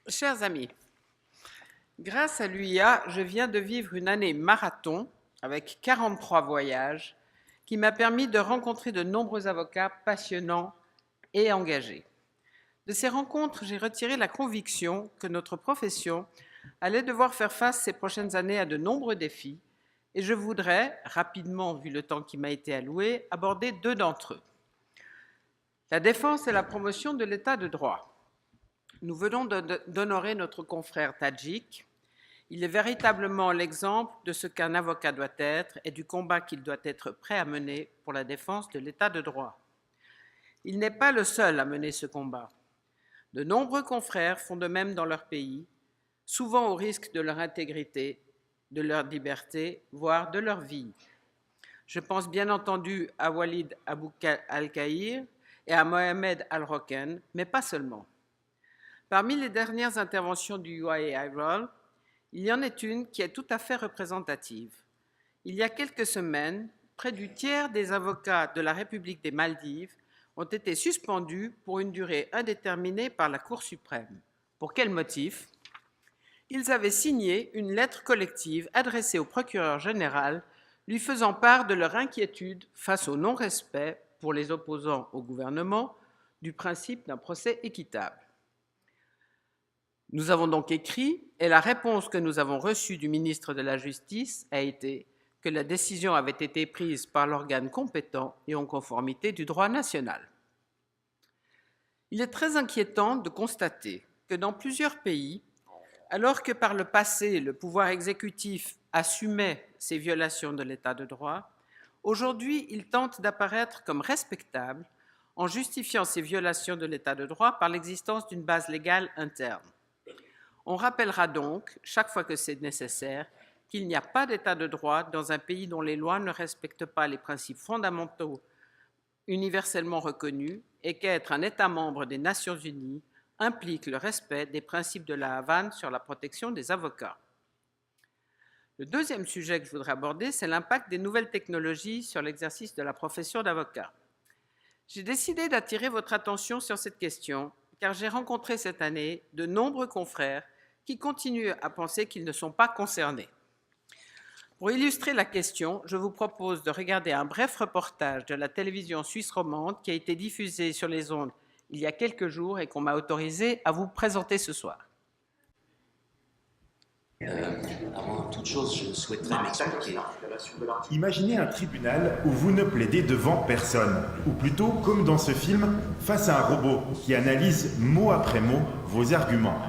Chers amis, grâce à l'UIA, je viens de vivre une année marathon avec 43 voyages qui m'a permis de rencontrer de nombreux avocats passionnants et engagés. De ces rencontres, j'ai retiré la conviction que notre profession allait devoir faire face ces prochaines années à de nombreux défis et je voudrais, rapidement, vu le temps qui m'a été alloué, aborder deux d'entre eux. La défense et la promotion de l'état de droit. Nous venons d'honorer notre confrère Tadjik. Il est véritablement l'exemple de ce qu'un avocat doit être et du combat qu'il doit être prêt à mener pour la défense de l'état de droit. Il n'est pas le seul à mener ce combat. De nombreux confrères font de même dans leur pays, souvent au risque de leur intégrité, de leur liberté, voire de leur vie. Je pense bien entendu à Walid Abou Al-Kahir et à Mohamed Al-Roken, mais pas seulement. Parmi les dernières interventions du UIA-IROL, il y en est une qui est tout à fait représentative. Il y a quelques semaines, près du tiers des avocats de la République des Maldives ont été suspendus pour une durée indéterminée par la Cour suprême. Pour quel motif ? Ils avaient signé une lettre collective adressée au procureur général lui faisant part de leur inquiétude face au non-respect, pour les opposants au gouvernement, du principe d'un procès équitable. Nous avons donc écrit, et la réponse que nous avons reçue du ministre de la Justice a été que la décision avait été prise par l'organe compétent et en conformité du droit national. Il est très inquiétant de constater que dans plusieurs pays, alors que par le passé le pouvoir exécutif assumait ces violations de l'état de droit, aujourd'hui il tente d'apparaître comme respectable en justifiant ces violations de l'état de droit par l'existence d'une base légale interne. On rappellera donc, chaque fois que c'est nécessaire, qu'il n'y a pas d'état de droit dans un pays dont les lois ne respectent pas les principes fondamentaux universellement reconnus et qu'être un État membre des Nations Unies implique le respect des principes de la Havane sur la protection des avocats. Le deuxième sujet que je voudrais aborder, c'est l'impact des nouvelles technologies sur l'exercice de la profession d'avocat. J'ai décidé d'attirer votre attention sur cette question car j'ai rencontré cette année de nombreux confrères qui continuent à penser qu'ils ne sont pas concernés. Pour illustrer la question, je vous propose de regarder un bref reportage de la télévision suisse romande qui a été diffusé sur les ondes il y a quelques jours et qu'on m'a autorisé à vous présenter ce soir. Avant toute chose, je souhaiterais m'expliquer. Imaginez un tribunal où vous ne plaidez devant personne, ou plutôt, comme dans ce film, face à un robot qui analyse mot après mot vos arguments.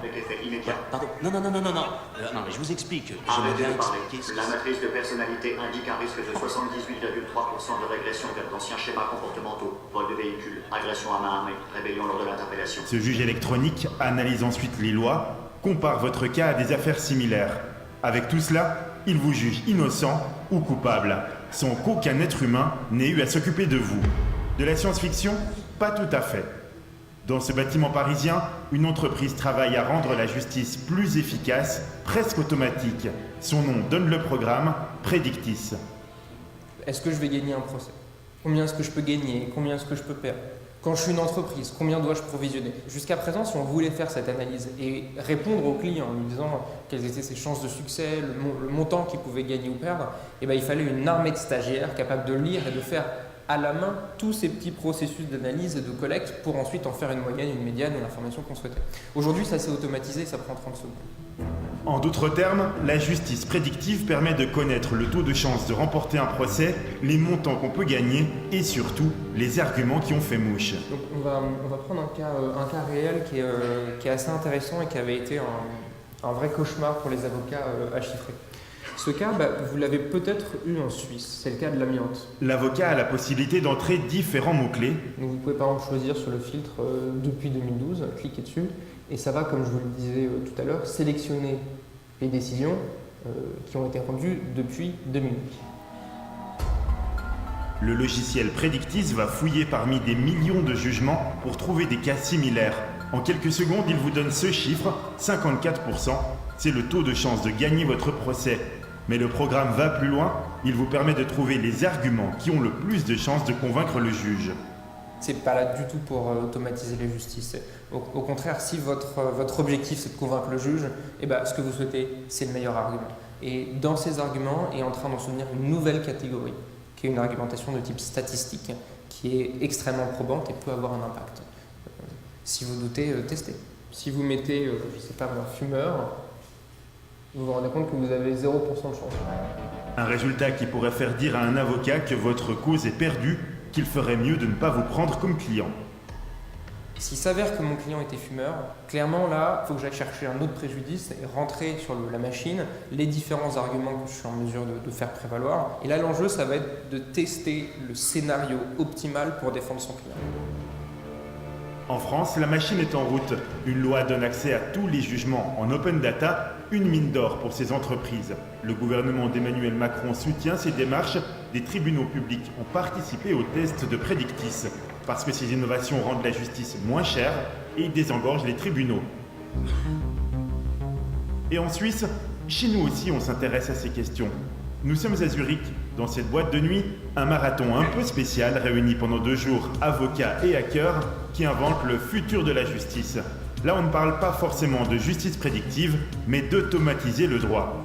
Pardon, non, mais je vous explique. J'aimerais bien expliquer ce La matrice de personnalité indique un risque de 78,3% de régression vers d'anciens schémas comportementaux, vol de véhicules, agression à main armée, rébellion lors de l'interpellation. Ce juge électronique analyse ensuite les lois, compare votre cas à des affaires similaires. Avec tout cela, il vous juge innocent ou coupable, sans qu'aucun être humain n'ait eu à s'occuper de vous. De la science-fiction ? Pas tout à fait. Dans ce bâtiment parisien, une entreprise travaille à rendre la justice plus efficace, presque automatique. Son nom donne le programme Predictis. Est-ce que je vais gagner un procès ? Combien est-ce que je peux gagner ? Combien est-ce que je peux perdre ? Quand je suis une entreprise, combien dois-je provisionner ? Jusqu'à présent, si on voulait faire cette analyse et répondre au client en lui disant quelles étaient ses chances de succès, le montant qu'il pouvait gagner ou perdre, il fallait une armée de stagiaires capables de lire et de faire à la main tous ces petits processus d'analyse et de collecte pour ensuite en faire une moyenne, une médiane ou l'information qu'on souhaitait. Aujourd'hui, ça s'est automatisé et ça prend 30 secondes. En d'autres termes, la justice prédictive permet de connaître le taux de chance de remporter un procès, les montants qu'on peut gagner et surtout les arguments qui ont fait mouche. Donc on va prendre un cas réel qui est assez intéressant et qui avait été un vrai cauchemar pour les avocats à chiffrer. Ce cas, vous l'avez peut-être eu en Suisse, c'est le cas de l'amiante. L'avocat a la possibilité d'entrer différents mots-clés. Donc vous pouvez par exemple choisir sur le filtre depuis 2012, cliquer dessus, et ça va, comme je vous le disais tout à l'heure, sélectionner les décisions qui ont été rendues depuis 2008. Le logiciel Predictis va fouiller parmi des millions de jugements pour trouver des cas similaires. En quelques secondes, il vous donne ce chiffre, 54%. C'est le taux de chance de gagner votre procès. Mais le programme va plus loin, il vous permet de trouver les arguments qui ont le plus de chances de convaincre le juge. C'est pas là du tout pour automatiser les justices. Au contraire, si votre objectif c'est de convaincre le juge, eh ben, ce que vous souhaitez, c'est le meilleur argument. Et dans ces arguments est en train d'en soutenir une nouvelle catégorie, qui est une argumentation de type statistique, qui est extrêmement probante et peut avoir un impact. Si vous doutez, testez. Si vous mettez, je ne sais pas, un fumeur, vous vous rendez compte que vous avez 0% de chance. Un résultat qui pourrait faire dire à un avocat que votre cause est perdue, qu'il ferait mieux de ne pas vous prendre comme client. S'il s'avère que mon client était fumeur, clairement là, il faut que j'aille chercher un autre préjudice et rentrer sur la machine les différents arguments que je suis en mesure de faire prévaloir. Et là, l'enjeu, ça va être de tester le scénario optimal pour défendre son client. En France, la machine est en route. Une loi donne accès à tous les jugements en open data, une mine d'or pour ces entreprises. Le gouvernement d'Emmanuel Macron soutient ces démarches. Des tribunaux publics ont participé au test de Predictis, parce que ces innovations rendent la justice moins chère et désengorgent les tribunaux. Et en Suisse, chez nous aussi, on s'intéresse à ces questions. Nous sommes à Zurich, dans cette boîte de nuit, un marathon un peu spécial réunit pendant 2 jours avocats et hackers qui inventent le futur de la justice. Là, on ne parle pas forcément de justice prédictive, mais d'automatiser le droit.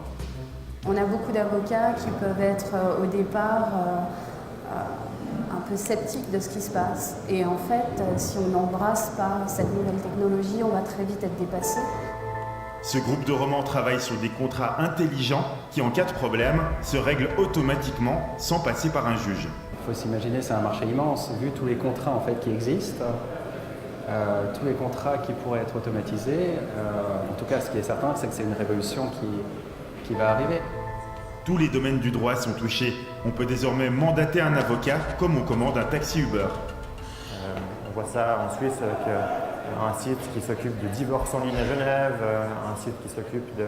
On a beaucoup d'avocats qui peuvent être au départ un peu sceptiques de ce qui se passe. Et en fait, si on n'embrasse pas cette nouvelle technologie, on va très vite être dépassé. Ce groupe de romans travaille sur des contrats intelligents qui, en cas de problème, se règlent automatiquement sans passer par un juge. Il faut s'imaginer, c'est un marché immense, vu tous les contrats en fait, qui existent, tous les contrats qui pourraient être automatisés. En tout cas, ce qui est certain, c'est que c'est une révolution qui va arriver. Tous les domaines du droit sont touchés. On peut désormais mandater un avocat comme on commande un taxi Uber. On voit ça en Suisse avec un site qui s'occupe de divorce en ligne à Genève, un site qui s'occupe de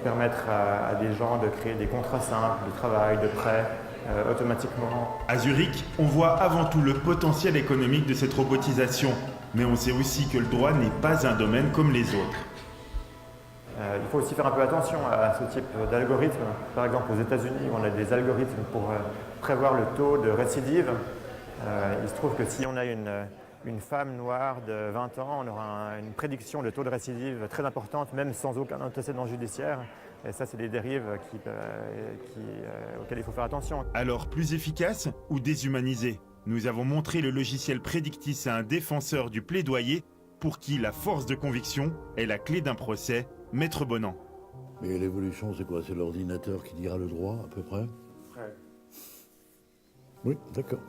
permettre à des gens de créer des contrats simples, de travail, de prêt, automatiquement. À Zurich, on voit avant tout le potentiel économique de cette robotisation, mais on sait aussi que le droit n'est pas un domaine comme les autres. Il faut aussi faire un peu attention à ce type d'algorithme. Par exemple, aux États-Unis, on a des algorithmes pour prévoir le taux de récidive. Il se trouve que si on a une femme noire de 20 ans, on aura une prédiction de taux de récidive très importante, même sans aucun antécédent judiciaire. Et ça, c'est des dérives auxquelles il faut faire attention. Alors, plus efficace ou déshumanisé? Nous avons montré le logiciel Predictis à un défenseur du plaidoyer pour qui la force de conviction est la clé d'un procès, Maître Bonan. Mais l'évolution, c'est quoi? C'est l'ordinateur qui dira le droit, à peu près? Ouais. Oui, d'accord.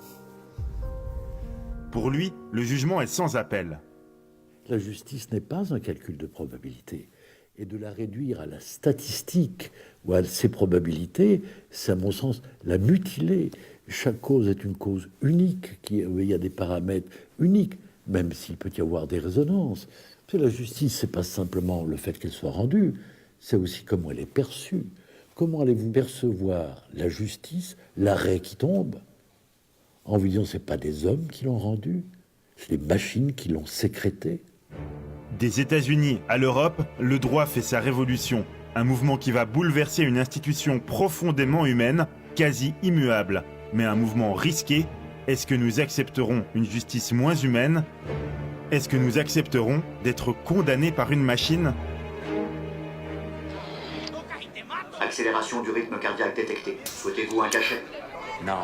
Pour lui, le jugement est sans appel. La justice n'est pas un calcul de probabilité. Et de la réduire à la statistique ou à ses probabilités, c'est à mon sens la mutiler. Chaque cause est une cause unique, il y a des paramètres uniques, même s'il peut y avoir des résonances. Parce que la justice, c'est pas simplement le fait qu'elle soit rendue, c'est aussi comment elle est perçue. Comment allez-vous percevoir la justice, l'arrêt qui tombe, en vous disant c'est pas des hommes qui l'ont rendu, c'est des machines qui l'ont sécrété. Des États-Unis à l'Europe, le droit fait sa révolution. Un mouvement qui va bouleverser une institution profondément humaine, quasi immuable. Mais un mouvement risqué. Est-ce que nous accepterons une justice moins humaine? Est-ce que nous accepterons d'être condamnés par une machine? Accélération du rythme cardiaque détectée. Souhaitez-vous un cachet? Non.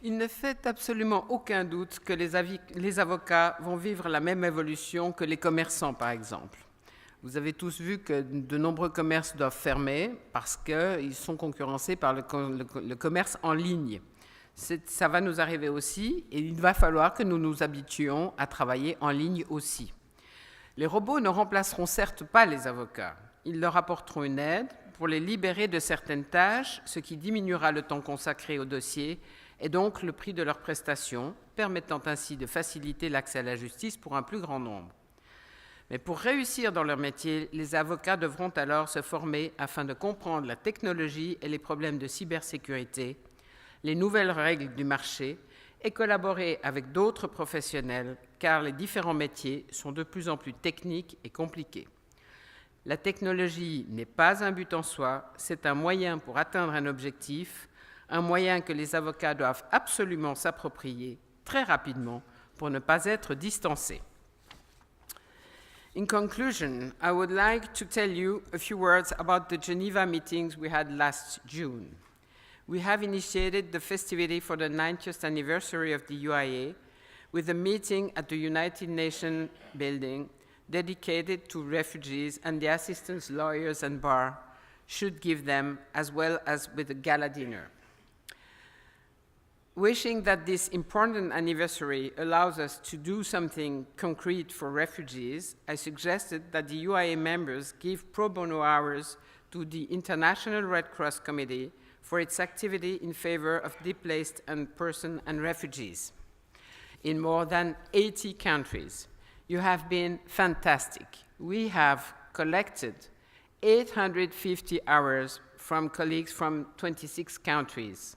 Il ne fait absolument aucun doute que les avocats vont vivre la même évolution que les commerçants, par exemple. Vous avez tous vu que de nombreux commerces doivent fermer parce qu'ils sont concurrencés par le commerce en ligne. Ça va nous arriver aussi et il va falloir que nous nous habituions à travailler en ligne aussi. Les robots ne remplaceront certes pas les avocats. Ils leur apporteront une aide pour les libérer de certaines tâches, ce qui diminuera le temps consacré au dossier et donc le prix de leurs prestations, permettant ainsi de faciliter l'accès à la justice pour un plus grand nombre. Mais pour réussir dans leur métier, les avocats devront alors se former afin de comprendre la technologie et les problèmes de cybersécurité, les nouvelles règles du marché et collaborer avec d'autres professionnels, car les différents métiers sont de plus en plus techniques et compliqués. La technologie n'est pas un but en soi, c'est un moyen pour atteindre un objectif, un moyen que les avocats doivent absolument s'approprier très rapidement pour ne pas être distancés. In conclusion, I would like to tell you a few words about the Geneva meetings we had last June. We have initiated the festivity for the 90th anniversary of the UIA with a meeting at the United Nations building dedicated to refugees, and the assistance lawyers and bar should give them, as well as with a gala dinner. Wishing that this important anniversary allows us to do something concrete for refugees, I suggested that the UIA members give pro bono hours to the International Red Cross Committee for its activity in favor of displaced persons and refugees in more than 80 countries. You have been fantastic. We have collected 850 hours from colleagues from 26 countries.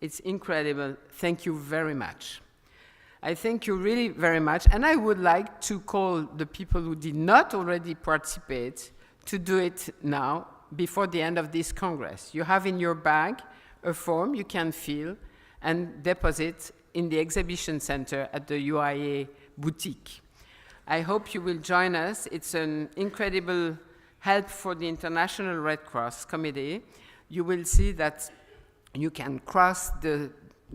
It's incredible. Thank you very much. I thank you really very much, and I would like to call the people who did not already participate to do it now before the end of this Congress. You have in your bag a form you can fill and deposit in the exhibition center at the UIA boutique. I hope you will join us. It's an incredible help for the International Red Cross Committee. You will see that you can cross the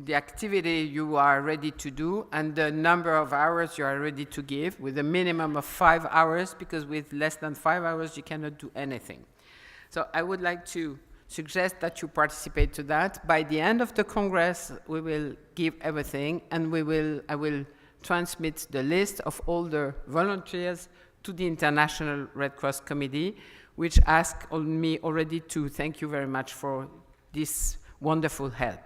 activity you are ready to do and the number of hours you are ready to give, with a minimum of 5 hours, because with less than 5 hours you cannot do anything. So I would like to suggest that you participate to that. By the end of the Congress, we will give everything, and I will transmit the list of all the volunteers to the International Red Cross Committee, which asked me already to thank you very much for this wonderful help.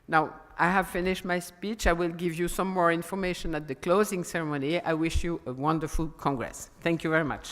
Now, I have finished my speech. I will give you some more information at the closing ceremony. I wish you a wonderful Congress. Thank you very much.